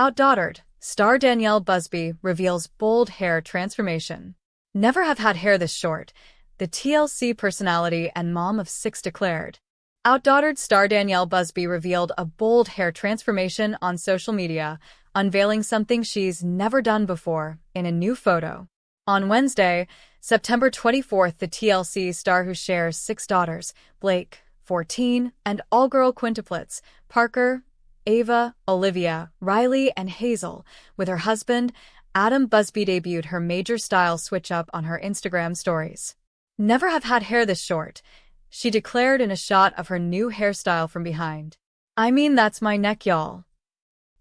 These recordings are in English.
OutDaughtered, star Danielle Busby reveals bold hair transformation. Never have had hair this short, the TLC personality and mom of 6 declared. OutDaughtered star Danielle Busby revealed a bold hair transformation on social media, unveiling something she's never done before in a new photo. On Wednesday, September 24th, the TLC star, who shares 6 daughters, Blake, 14, and all-girl quintuplets, Parker, Ava, Olivia, Riley, and Hazel, with her husband, Adam Busby, debuted her major style switch-up on her Instagram stories. "Never have had hair this short," she declared in a shot of her new hairstyle from behind. "I mean, that's my neck, y'all."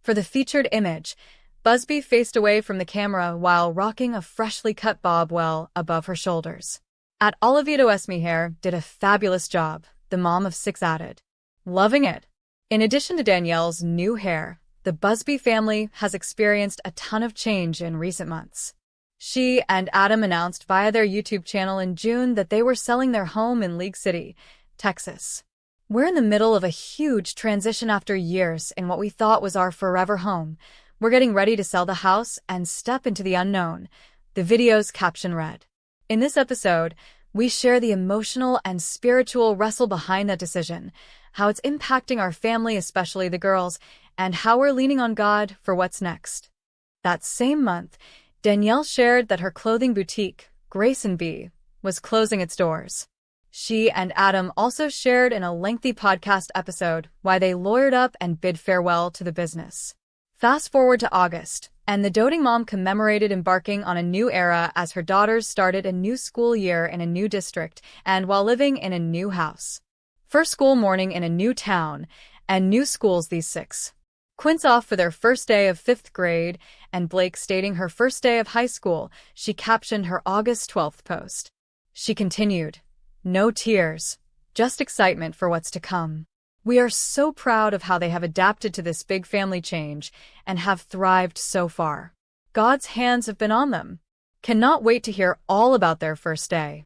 For the featured image, Busby faced away from the camera while rocking a freshly cut bob well above her shoulders. At Olivia Busby Hair did a fabulous job, the mom of 6 added. "Loving it." In addition to Danielle's new hair, the Busby family has experienced a ton of change in recent months. She and Adam announced via their YouTube channel in June that they were selling their home in League City, Texas. "We're in the middle of a huge transition after years in what we thought was our forever home. We're getting ready to sell the house and step into the unknown," the video's caption read. In this episode, we share the emotional and spiritual wrestle behind that decision, how it's impacting our family, especially the girls, and how we're leaning on God for what's next. That same month, Danielle shared that her clothing boutique, Grace & B, was closing its doors. She and Adam also shared in a lengthy podcast episode why they lawyered up and bid farewell to the business. Fast forward to August, and the doting mom commemorated embarking on a new era as her daughters started a new school year in a new district and while living in a new house. First school morning in a new town, and new schools these 6. Quints off for their first day of 5th grade, and Blake stating her first day of high school, she captioned her August 12th post. She continued, "No tears, just excitement for what's to come. We are so proud of how they have adapted to this big family change and have thrived so far. God's hands have been on them. Cannot wait to hear all about their first day."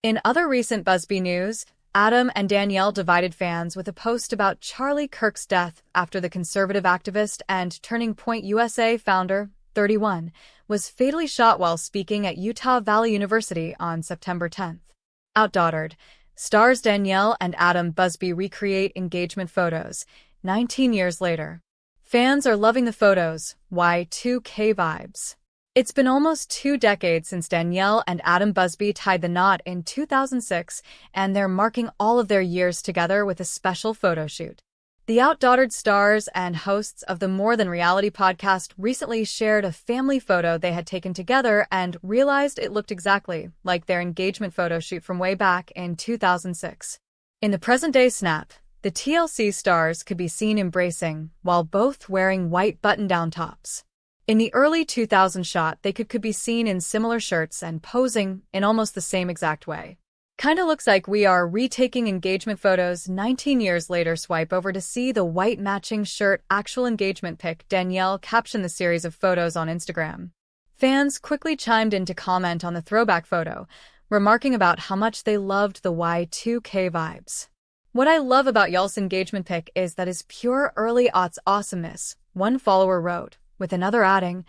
In other recent Busby news, Adam and Danielle divided fans with a post about Charlie Kirk's death after the conservative activist and Turning Point USA founder, 31, was fatally shot while speaking at Utah Valley University on September 10th. OutDaughtered, stars Danielle and Adam Busby recreate engagement photos, 19 years later. Fans are loving the photos, Y2K vibes. It's been almost 2 decades since Danielle and Adam Busby tied the knot in 2006, and they're marking all of their years together with a special photo shoot. The OutDaughtered stars and hosts of the More Than Reality podcast recently shared a family photo they had taken together and realized it looked exactly like their engagement photo shoot from way back in 2006. In the present-day snap, the TLC stars could be seen embracing while both wearing white button-down tops. In the early 2000s shot, they could be seen in similar shirts and posing in almost the same exact way. "Kinda looks like we are retaking engagement photos 19 years later." Swipe over to see the white matching shirt actual engagement pic, Danielle captioned the series of photos on Instagram. Fans quickly chimed in to comment on the throwback photo, remarking about how much they loved the Y2K vibes. "What I love about y'all's engagement pic is that is pure early aughts awesomeness," one follower wrote, with another adding,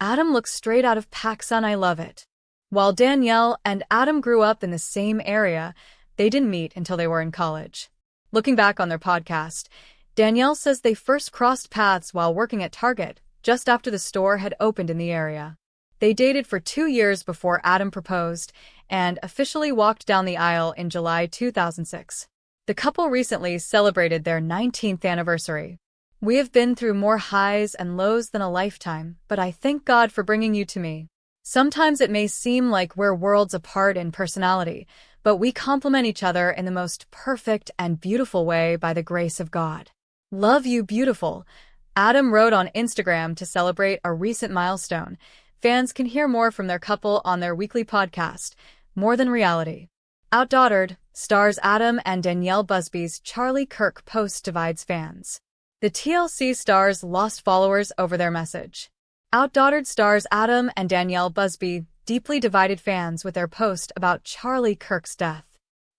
"Adam looks straight out of PacSun, I love it." While Danielle and Adam grew up in the same area, they didn't meet until they were in college. Looking back on their podcast, Danielle says they first crossed paths while working at Target, just after the store had opened in the area. They dated for 2 years before Adam proposed and officially walked down the aisle in July 2006. The couple recently celebrated their 19th anniversary. "We have been through more highs and lows than a lifetime, but I thank God for bringing you to me. Sometimes it may seem like we're worlds apart in personality, but we complement each other in the most perfect and beautiful way by the grace of God. Love you, beautiful," Adam wrote on Instagram to celebrate a recent milestone. Fans can hear more from their couple on their weekly podcast, More Than Reality. OutDaughtered stars Adam and Danielle Busby's Charlie Kirk post divides fans. The TLC stars lost followers over their message. OutDaughtered stars Adam and Danielle Busby deeply divided fans with their post about Charlie Kirk's death.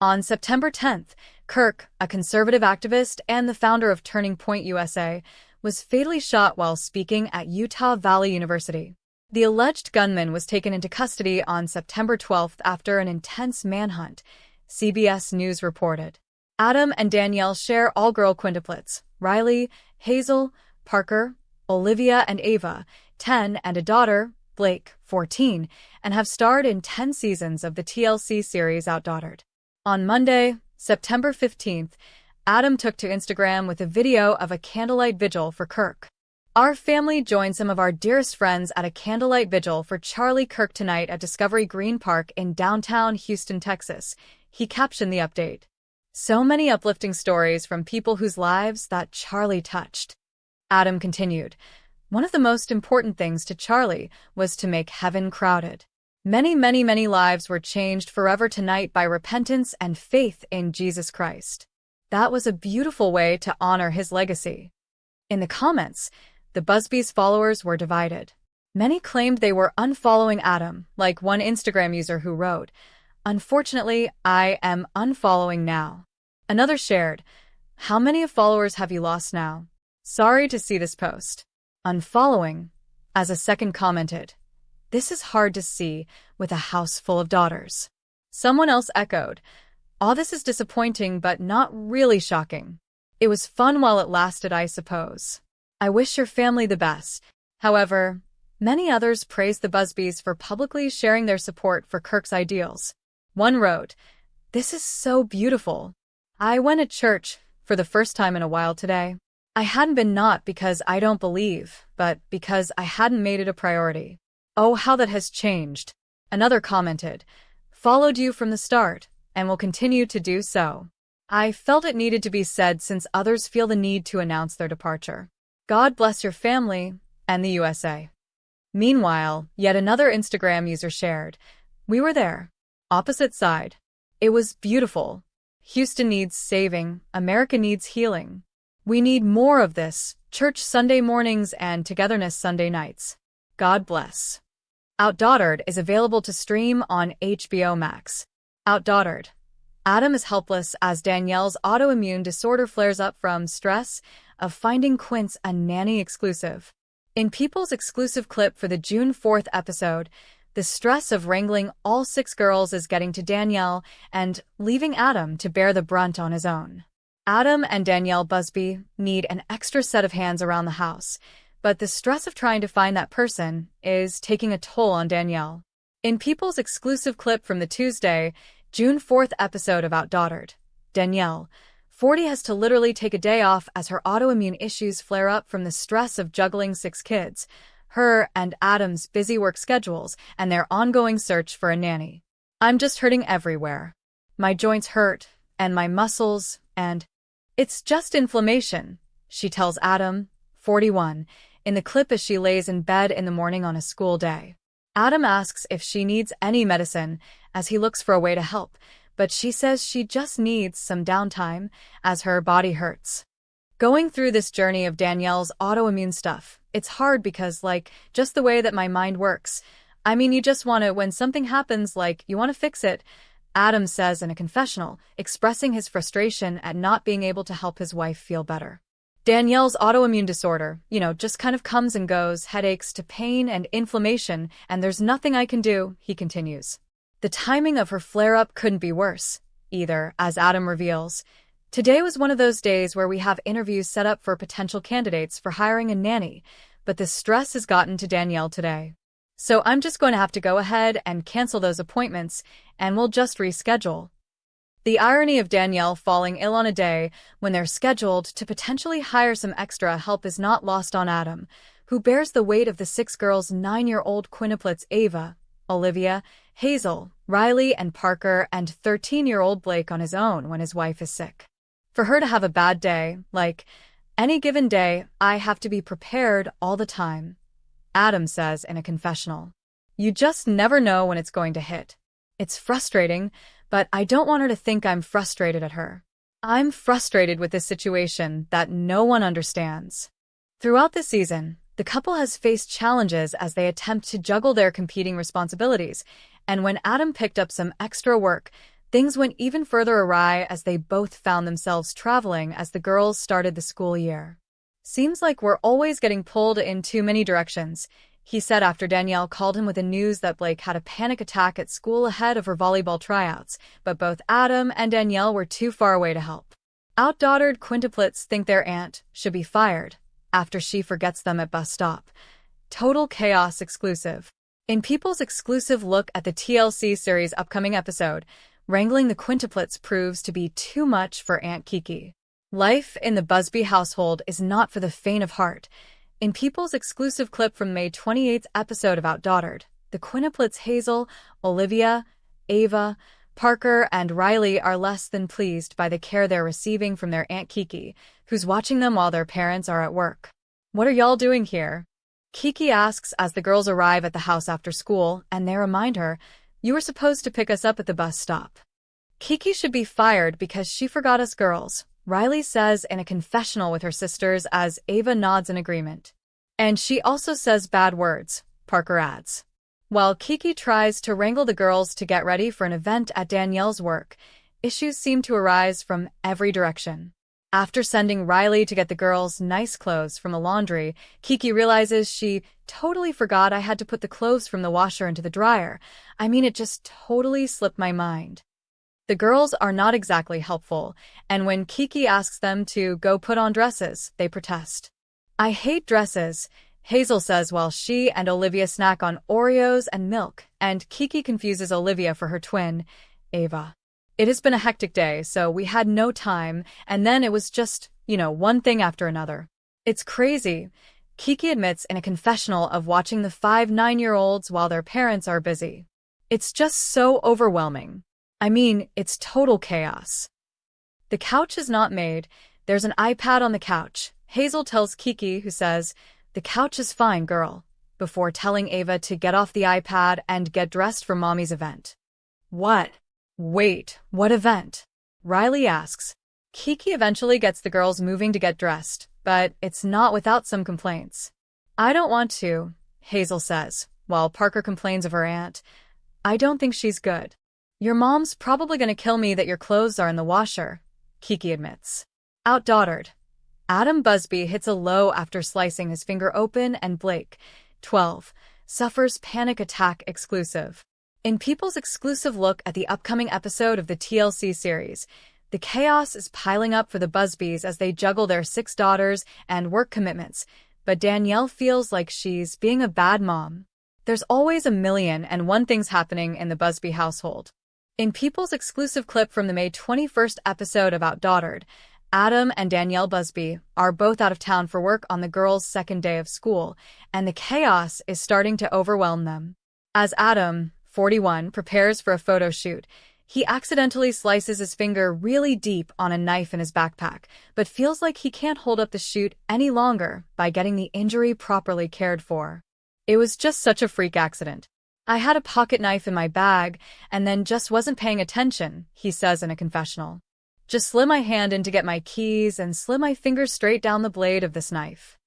On September 10th, Kirk, a conservative activist and the founder of Turning Point USA, was fatally shot while speaking at Utah Valley University. The alleged gunman was taken into custody on September 12th after an intense manhunt, CBS News reported. Adam and Danielle share all-girl quintuplets: Riley, Hazel, Parker, Olivia, and Ava, 10, and a daughter, Blake, 14, and have starred in 10 seasons of the TLC series OutDaughtered. On Monday, September 15th, Adam took to Instagram with a video of a candlelight vigil for Kirk. "Our family joined some of our dearest friends at a candlelight vigil for Charlie Kirk tonight at Discovery Green Park in downtown Houston, Texas," he captioned the update. So many uplifting stories from people whose lives that Charlie touched. Adam continued, "One of the most important things to Charlie was to make heaven crowded. Many, many, many lives were changed forever tonight by repentance and faith in Jesus Christ. That was a beautiful way to honor his legacy." In the comments, the Busbys' followers were divided. Many claimed they were unfollowing Adam, like one Instagram user who wrote, "Unfortunately, I am unfollowing now." Another shared, "How many followers have you lost now? Sorry to see this post. Unfollowing," as a second commented, "This is hard to see with a house full of daughters." Someone else echoed, "All this is disappointing but not really shocking. It was fun while it lasted, I suppose. I wish your family the best." However, many others praised the Busbys for publicly sharing their support for Kirk's ideals. One wrote, "This is so beautiful. I went to church for the first time in a while today. I hadn't been, not because I don't believe, but because I hadn't made it a priority. Oh, how that has changed." Another commented, "Followed you from the start, and will continue to do so. I felt it needed to be said since others feel the need to announce their departure. God bless your family and the USA." Meanwhile, yet another Instagram user shared, "We were there. Opposite side. It was beautiful. Houston needs saving. America needs healing. We need more of this. Church Sunday mornings and togetherness Sunday nights. God bless." OutDaughtered is available to stream on HBO Max. OutDaughtered. Adam is helpless as Danielle's autoimmune disorder flares up from stress of finding Quints a nanny exclusive. In People's exclusive clip for the June 4th episode, the stress of wrangling all 6 girls is getting to Danielle and leaving Adam to bear the brunt on his own. Adam and Danielle Busby need an extra set of hands around the house, but the stress of trying to find that person is taking a toll on Danielle. In People's exclusive clip from the Tuesday, June 4th episode of OutDaughtered, Danielle, 40, has to literally take a day off as her autoimmune issues flare up from the stress of juggling 6 kids, her and Adam's busy work schedules, and their ongoing search for a nanny. "I'm just hurting everywhere. My joints hurt, and my muscles, and it's just inflammation," she tells Adam, 41, in the clip as she lays in bed in the morning on a school day. Adam asks if she needs any medicine as he looks for a way to help, but she says she just needs some downtime as her body hurts. Going through this journey of Danielle's autoimmune stuff, it's hard because, just the way that my mind works. I mean, you just want to, when something happens, you want to fix it, Adam says in a confessional, expressing his frustration at not being able to help his wife feel better. Danielle's autoimmune disorder, just kind of comes and goes, headaches to pain and inflammation, and there's nothing I can do, he continues. The timing of her flare-up couldn't be worse, either, as Adam reveals. "Today was one of those days where we have interviews set up for potential candidates for hiring a nanny, but the stress has gotten to Danielle today. So I'm just going to have to go ahead and cancel those appointments, and we'll just reschedule." The irony of Danielle falling ill on a day when they're scheduled to potentially hire some extra help is not lost on Adam, who bears the weight of the 6 girls' 9-year-old quintuplets Ava, Olivia, Hazel, Riley, and Parker, and 13-year-old Blake on his own when his wife is sick. For her to have a bad day, any given day, I have to be prepared all the time, Adam says in a confessional. "You just never know when it's going to hit. It's frustrating, but I don't want her to think I'm frustrated at her. I'm frustrated with this situation that no one understands." Throughout the season, the couple has faced challenges as they attempt to juggle their competing responsibilities, and when Adam picked up some extra work, things went even further awry as they both found themselves traveling as the girls started the school year. Seems like we're always getting pulled in too many directions, he said after Danielle called him with the news that Blake had a panic attack at school ahead of her volleyball tryouts, but both Adam and Danielle were too far away to help. OutDaughtered Quintuplets think their aunt should be fired after she forgets them at bus stop. Total chaos exclusive. In People's exclusive look at the TLC series' upcoming episode, wrangling the Quintuplets proves to be too much for Aunt Kiki. Life in the Busby household is not for the faint of heart. In People's exclusive clip from May 28th episode of OutDaughtered, the Quintuplets Hazel, Olivia, Ava, Parker, and Riley are less than pleased by the care they're receiving from their Aunt Kiki, who's watching them while their parents are at work. "What are y'all doing here?" Kiki asks as the girls arrive at the house after school, and they remind her, "You were supposed to pick us up at the bus stop." "Kiki should be fired because she forgot us girls," Riley says in a confessional with her sisters as Ava nods in agreement. "And she also says bad words," Parker adds. While Kiki tries to wrangle the girls to get ready for an event at Danielle's work, issues seem to arise from every direction. After sending Riley to get the girls nice clothes from the laundry, Kiki realizes she totally forgot I had to put the clothes from the washer into the dryer. I mean, it just totally slipped my mind. The girls are not exactly helpful, and when Kiki asks them to go put on dresses, they protest. "I hate dresses," Hazel says while she and Olivia snack on Oreos and milk, and Kiki confuses Olivia for her twin, Ava. "It has been a hectic day, so we had no time, and then it was just, one thing after another." "It's crazy," Kiki admits in a confessional of watching the 5 9-year-olds while their parents are busy. "It's just so overwhelming. I mean, it's total chaos." The couch is not made. There's an iPad on the couch, Hazel tells Kiki, who says, "The couch is fine, girl," before telling Ava to get off the iPad and get dressed for Mommy's event. "What? Wait, what event?" Riley asks. Kiki eventually gets the girls moving to get dressed, but it's not without some complaints. "I don't want to," Hazel says, while Parker complains of her aunt. "I don't think she's good." "Your mom's probably gonna kill me that your clothes are in the washer," Kiki admits. OutDaughtered. Adam Busby hits a low after slicing his finger open, and Blake, 12, suffers panic attack exclusive. In People's exclusive look at the upcoming episode of the TLC series, the chaos is piling up for the Busbys as they juggle their 6 daughters and work commitments, but Danielle feels like she's being a bad mom. There's always a million and one things happening in the Busby household. In People's exclusive clip from the May 21st episode of OutDaughtered, Adam and Danielle Busby are both out of town for work on the girls' second day of school, and the chaos is starting to overwhelm them. As Adam, 41, prepares for a photo shoot, he accidentally slices his finger really deep on a knife in his backpack, but feels like he can't hold up the shoot any longer by getting the injury properly cared for. "It was just such a freak accident. I had a pocket knife in my bag and then just wasn't paying attention," he says in a confessional. "Just slid my hand in to get my keys and slid my finger straight down the blade of this knife."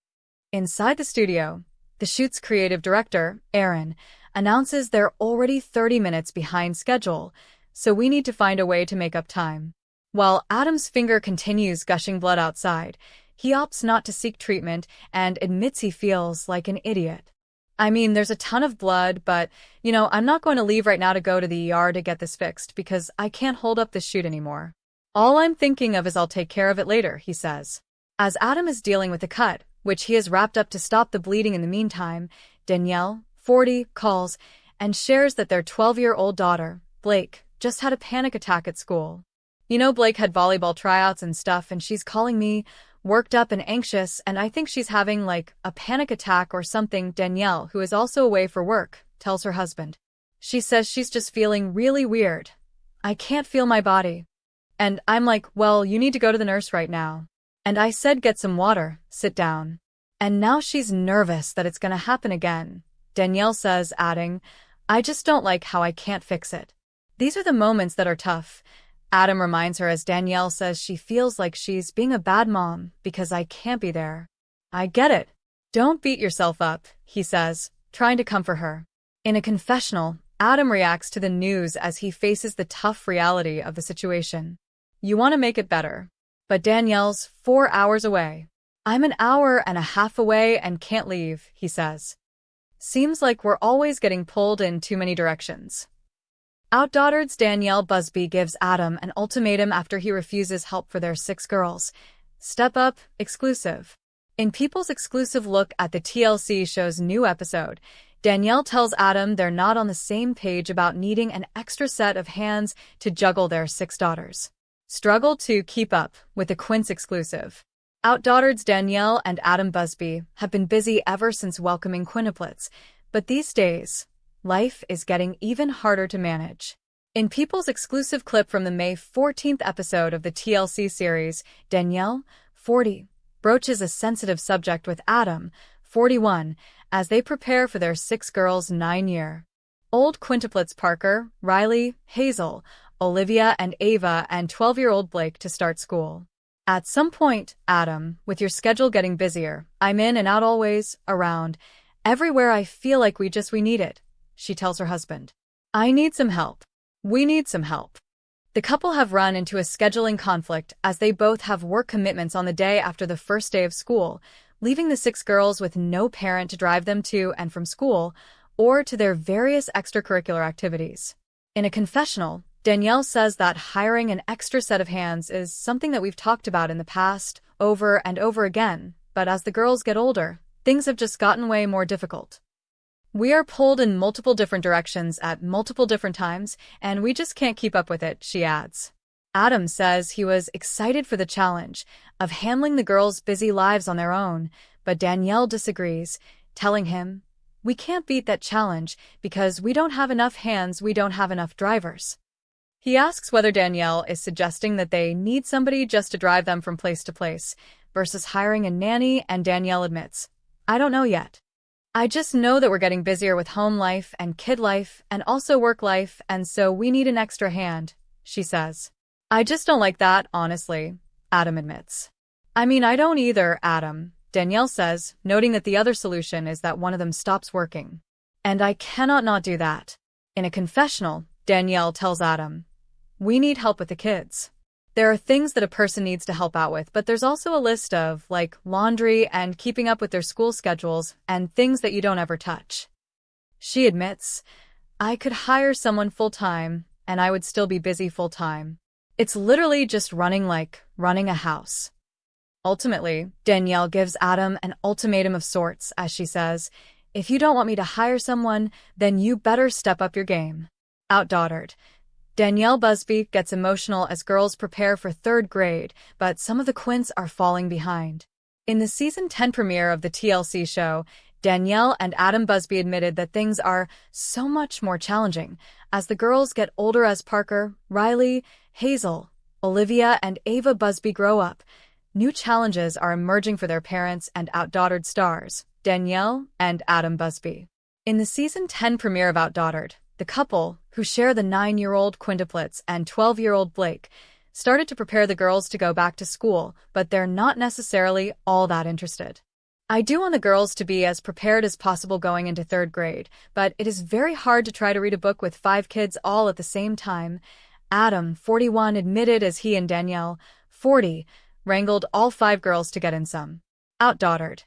Inside the studio, the shoot's creative director, Aaron, announces they're already 30 minutes behind schedule, so we need to find a way to make up time. While Adam's finger continues gushing blood outside, he opts not to seek treatment and admits he feels like an idiot. "I mean, there's a ton of blood, but, I'm not going to leave right now to go to the ER to get this fixed because I can't hold up this shoot anymore. All I'm thinking of is I'll take care of it later," he says. As Adam is dealing with the cut, which he has wrapped up to stop the bleeding in the meantime, Danielle, 40, calls and shares that their 12-year-old daughter, Blake, just had a panic attack at school. "Blake had volleyball tryouts and stuff, and she's calling me worked up and anxious, and I think she's having, a panic attack or something," Danielle, who is also away for work, tells her husband. "She says she's just feeling really weird. I can't feel my body." And I'm like, "Well, you need to go to the nurse right now." And I said, "Get some water, sit down." And now she's nervous that it's gonna happen again, Danielle says, adding, "I just don't like how I can't fix it." These are the moments that are tough, Adam reminds her as Danielle says she feels like she's being a bad mom because I can't be there. "I get it. Don't beat yourself up," he says, trying to comfort her. In a confessional, Adam reacts to the news as he faces the tough reality of the situation. "You want to make it better. But Danielle's 4 hours away. I'm an hour and a half away and can't leave, he says. Seems like we're always getting pulled in too many directions. OutDaughtered's Danielle Busby gives Adam an ultimatum after he refuses help for their 6 girls. Step up, exclusive. In People's exclusive look at the TLC show's new episode, Danielle tells Adam they're not on the same page about needing an extra set of hands to juggle their 6 daughters. Struggle to keep up with the Quints exclusive. OutDaughtered's Danielle and Adam Busby have been busy ever since welcoming Quintuplets, but these days, life is getting even harder to manage. In People's exclusive clip from the May 14th episode of the TLC series, Danielle, 40, broaches a sensitive subject with Adam, 41, as they prepare for their 6 girls' 9-year-old Quintuplets Parker, Riley, Hazel, Olivia and Ava and 12-year-old Blake to start school. At some point, Adam, with your schedule getting busier, I'm in and out always, around, everywhere I feel like we need it, she tells her husband. I need some help. We need some help. The couple have run into a scheduling conflict as they both have work commitments on the day after the first day of school, leaving the 6 girls with no parent to drive them to and from school or to their various extracurricular activities. In a confessional, Danielle says that hiring an extra set of hands is something that we've talked about in the past, over and over again, but as the girls get older, things have just gotten way more difficult. We are pulled in multiple different directions at multiple different times, and we just can't keep up with it, she adds. Adam says he was excited for the challenge of handling the girls' busy lives on their own, but Danielle disagrees, telling him, we can't beat that challenge because we don't have enough hands, we don't have enough drivers. He asks whether Danielle is suggesting that they need somebody just to drive them from place to place, versus hiring a nanny, and Danielle admits, I don't know yet. I just know that we're getting busier with home life and kid life and also work life, and so we need an extra hand, she says. I just don't like that, honestly, Adam admits. I mean, I don't either, Adam, Danielle says, noting that the other solution is that one of them stops working. And I cannot not do that. In a confessional, Danielle tells Adam, we need help with the kids. There are things that a person needs to help out with, but there's also a list of, like, laundry and keeping up with their school schedules and things that you don't ever touch. She admits, I could hire someone full-time, and I would still be busy full-time. It's literally just running a house. Ultimately, Danielle gives Adam an ultimatum of sorts, as she says, if you don't want me to hire someone, then you better step up your game. OutDaughtered. Danielle Busby gets emotional as girls prepare for 3rd grade, but some of the Quints are falling behind. In the Season 10 premiere of the TLC show, Danielle and Adam Busby admitted that things are so much more challenging as the girls get older as Parker, Riley, Hazel, Olivia, and Ava Busby grow up. New challenges are emerging for their parents and OutDaughtered stars, Danielle and Adam Busby. In the Season 10 premiere of OutDaughtered, the couple, who share the 9-year-old Quintuplets and 12-year-old Blake, started to prepare the girls to go back to school, but they're not necessarily all that interested. I do want the girls to be as prepared as possible going into 3rd grade, but it is very hard to try to read a book with 5 kids all at the same time, Adam, 41, admitted as he and Danielle, 40, wrangled all 5 girls to get in some. OutDaughtered.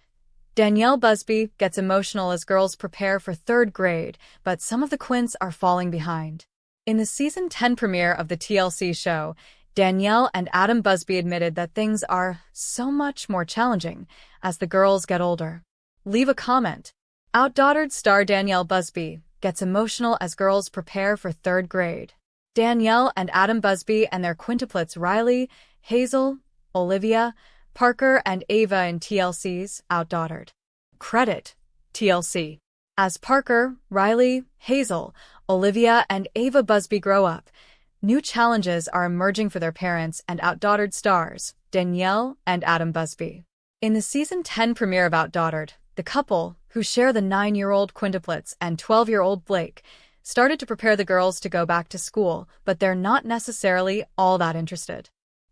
Danielle Busby gets emotional as girls prepare for 3rd grade, but some of the Quints are falling behind. In the Season 10 premiere of the TLC show, Danielle and Adam Busby admitted that things are so much more challenging as the girls get older. Leave a comment. OutDaughtered star Danielle Busby gets emotional as girls prepare for 3rd grade. Danielle and Adam Busby and their Quintuplets Riley, Hazel, Olivia, Parker, and Ava in TLC's OutDaughtered. Credit: TLC. As Parker, Riley, Hazel, Olivia, and Ava Busby grow up, new challenges are emerging for their parents and OutDaughtered stars, Danielle and Adam Busby. In the Season 10 premiere of OutDaughtered, the couple, who share the 9-year-old Quintuplets and 12-year-old Blake, started to prepare the girls to go back to school, but they're not necessarily all that interested.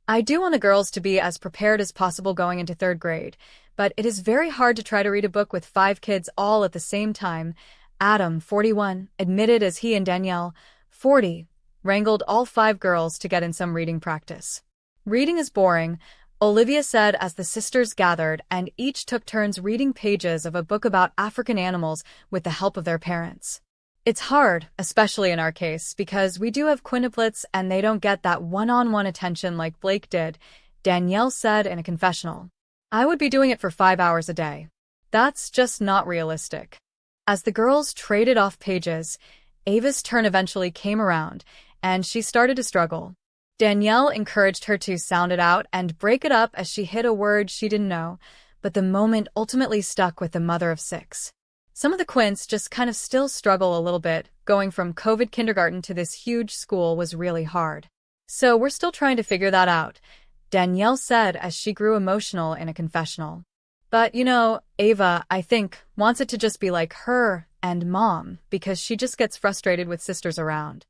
I do want the girls to be as prepared as possible going into 3rd grade, but it is very hard to try to read a book with 5 kids all at the same time, Adam, 41, admitted as he and Danielle, 40, wrangled all 5 girls to get in some reading practice. Reading is boring, Olivia said as the sisters gathered and each took turns reading pages of a book about African animals with the help of their parents. It's hard, especially in our case, because we do have quintuplets and they don't get that one-on-one attention like Blake did, Danielle said in a confessional. I would be doing it for 5 hours a day. That's just not realistic. As the girls traded off pages, Ava's turn eventually came around, and she started to struggle. Danielle encouraged her to sound it out and break it up as she hit a word she didn't know, but the moment ultimately stuck with the mother of 6. Some of the Quints just kind of still struggle a little bit. Going from COVID kindergarten to this huge school was really hard. So we're still trying to figure that out, Danielle said as she grew emotional in a confessional. But, Ava, I think, wants it to just be like her and Mom because she just gets frustrated with sisters around.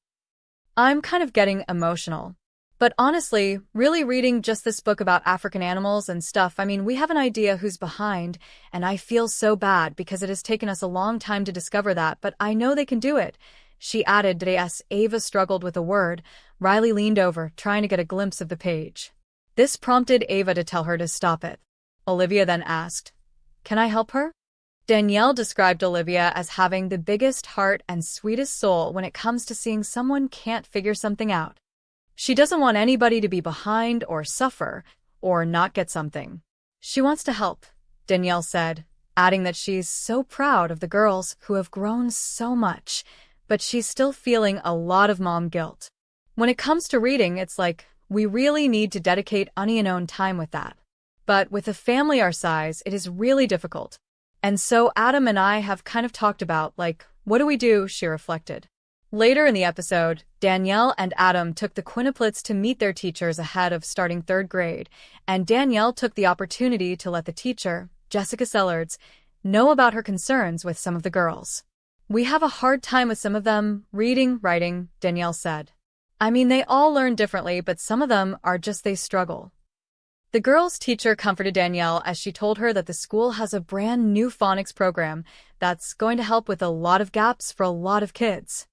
I'm kind of getting emotional. But honestly, really reading just this book about African animals and stuff, we have an idea who's behind, and I feel so bad because it has taken us a long time to discover that, but I know they can do it, she added as Ava struggled with a word. Riley leaned over, trying to get a glimpse of the page. This prompted Ava to tell her to stop it. Olivia then asked, "Can I help her?" Danielle described Olivia as having the biggest heart and sweetest soul when it comes to seeing someone can't figure something out. She doesn't want anybody to be behind or suffer or not get something. She wants to help, Danielle said, adding that she's so proud of the girls who have grown so much, but she's still feeling a lot of mom guilt. When it comes to reading, it's like, we really need to dedicate unknown time with that. But with a family our size, it is really difficult. And so Adam and I have kind of talked about, what do we do, she reflected. Later in the episode, Danielle and Adam took the quintuplets to meet their teachers ahead of starting 3rd grade, and Danielle took the opportunity to let the teacher, Jessica Sellards, know about her concerns with some of the girls. We have a hard time with some of them, reading, writing, Danielle said. They all learn differently, but some of them are just they struggle. The girls' teacher comforted Danielle as she told her that the school has a brand new phonics program that's going to help with a lot of gaps for a lot of kids.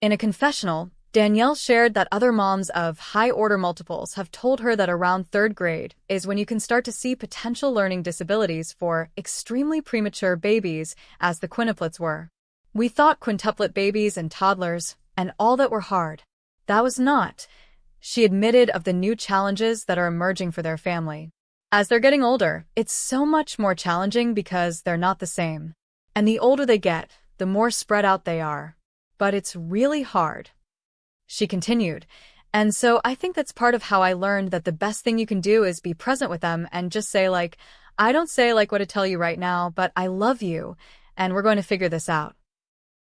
In a confessional, Danielle shared that other moms of high-order multiples have told her that around 3rd grade is when you can start to see potential learning disabilities for extremely premature babies, as the quintuplets were. We thought quintuplet babies and toddlers, and all that were hard. That was not, she admitted, of the new challenges that are emerging for their family. As they're getting older, it's so much more challenging because they're not the same. And the older they get, the more spread out they are. But it's really hard, she continued. And so I think that's part of how I learned that the best thing you can do is be present with them and just say, I don't say what to tell you right now, but I love you, and we're going to figure this out.